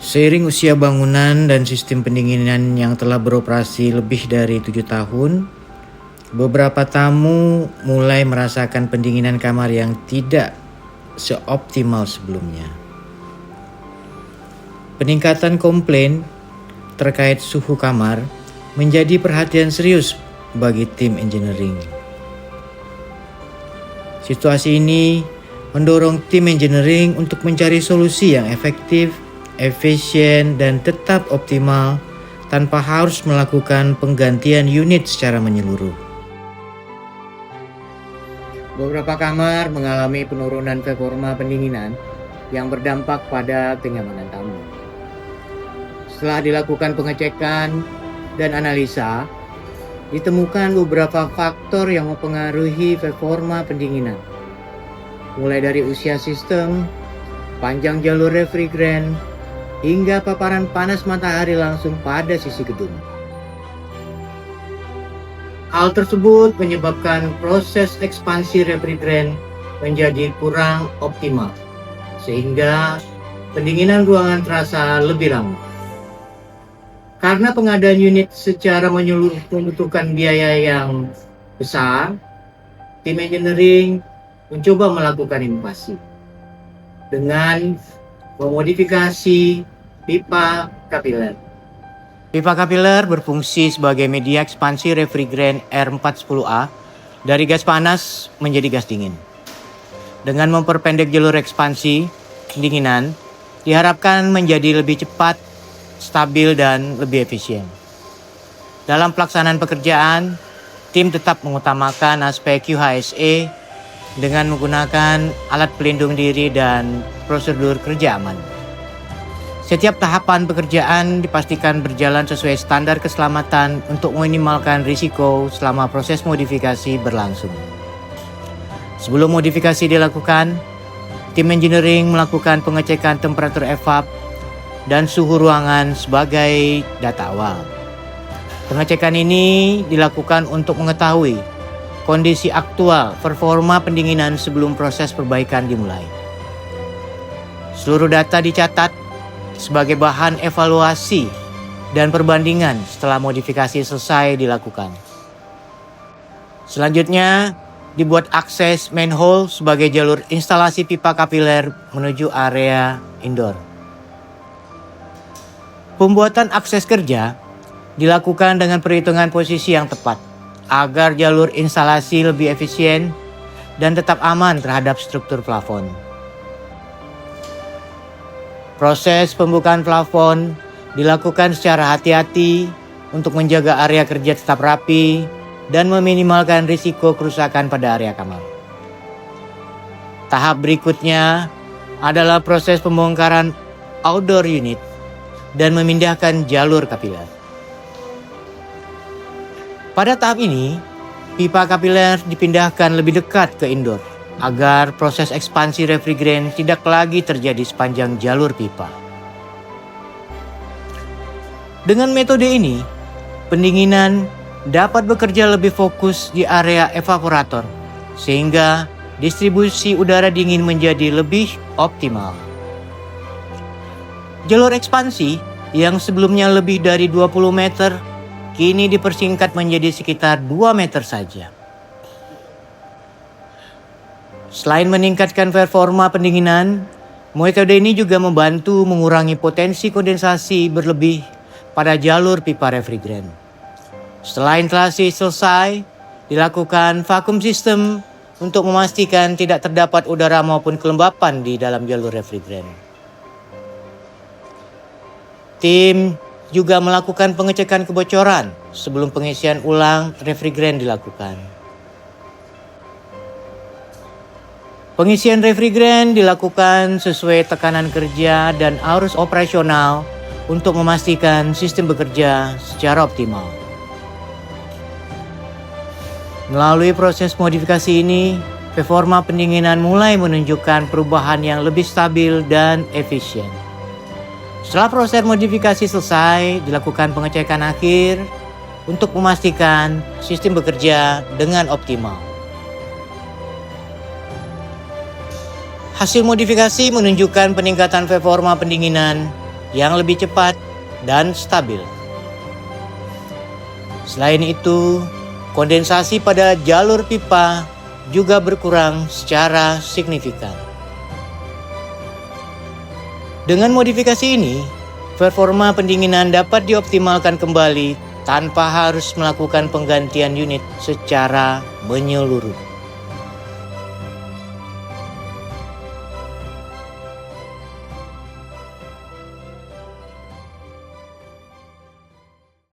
Seiring usia bangunan dan sistem pendinginan yang telah beroperasi lebih dari 7 tahun, beberapa tamu mulai merasakan pendinginan kamar yang tidak seoptimal sebelumnya. Peningkatan komplain terkait suhu kamar menjadi perhatian serius bagi tim engineering. Situasi ini mendorong tim engineering untuk mencari solusi yang efektif, efisien, dan tetap optimal tanpa harus melakukan penggantian unit secara menyeluruh. Beberapa kamar mengalami penurunan performa pendinginan yang berdampak pada kenyamanan tamu. Setelah dilakukan pengecekan dan analisa, ditemukan beberapa faktor yang mempengaruhi performa pendinginan, mulai dari usia sistem, panjang jalur refrigeran, hingga paparan panas matahari langsung pada sisi gedung. Hal tersebut menyebabkan proses ekspansi refrigeran menjadi kurang optimal, sehingga pendinginan ruangan terasa lebih lama. Karena pengadaan unit secara menyeluruh membutuhkan biaya yang besar, tim engineering mencoba melakukan inovasi dengan memodifikasi pipa kapiler. Pipa kapiler berfungsi sebagai media ekspansi refrigeran R410A dari gas panas menjadi gas dingin. Dengan memperpendek jalur ekspansi pendinginan, diharapkan menjadi lebih cepat, stabil, dan lebih efisien. Dalam pelaksanaan pekerjaan, tim tetap mengutamakan aspek QHSE dengan menggunakan alat pelindung diri dan prosedur kerja aman. Setiap tahapan pekerjaan dipastikan berjalan sesuai standar keselamatan untuk meminimalkan risiko selama proses modifikasi berlangsung. Sebelum modifikasi dilakukan, tim engineering melakukan pengecekan temperatur evap dan suhu ruangan sebagai data awal. Pengecekan ini dilakukan untuk mengetahui kondisi aktual performa pendinginan sebelum proses perbaikan dimulai. Seluruh data dicatat sebagai bahan evaluasi dan perbandingan setelah modifikasi selesai dilakukan. Selanjutnya, dibuat akses manhole sebagai jalur instalasi pipa kapiler menuju area indoor. Pembuatan akses kerja dilakukan dengan perhitungan posisi yang tepat agar jalur instalasi lebih efisien dan tetap aman terhadap struktur plafon. Proses pembukaan plafon dilakukan secara hati-hati untuk menjaga area kerja tetap rapi dan meminimalkan risiko kerusakan pada area kamar. Tahap berikutnya adalah proses pembongkaran outdoor unit dan memindahkan jalur kapiler. Pada tahap ini, pipa kapiler dipindahkan lebih dekat ke indoor agar proses ekspansi refrigeran tidak lagi terjadi sepanjang jalur pipa. Dengan metode ini, pendinginan dapat bekerja lebih fokus di area evaporator sehingga distribusi udara dingin menjadi lebih optimal. Jalur ekspansi yang sebelumnya lebih dari 20 meter kini dipersingkat menjadi sekitar 2 meter saja. Selain meningkatkan performa pendinginan, metode ini juga membantu mengurangi potensi kondensasi berlebih pada jalur pipa refrigeran. Setelah instalasi selesai, dilakukan vakum sistem untuk memastikan tidak terdapat udara maupun kelembapan di dalam jalur refrigeran. Tim juga melakukan pengecekan kebocoran sebelum pengisian ulang refrigeran dilakukan. Pengisian refrigeran dilakukan sesuai tekanan kerja dan arus operasional untuk memastikan sistem bekerja secara optimal. Melalui proses modifikasi ini, performa pendinginan mulai menunjukkan perubahan yang lebih stabil dan efisien. Setelah proses modifikasi selesai, dilakukan pengecekan akhir untuk memastikan sistem bekerja dengan optimal. Hasil modifikasi menunjukkan peningkatan performa pendinginan yang lebih cepat dan stabil. Selain itu, kondensasi pada jalur pipa juga berkurang secara signifikan. Dengan modifikasi ini, performa pendinginan dapat dioptimalkan kembali tanpa harus melakukan penggantian unit secara menyeluruh.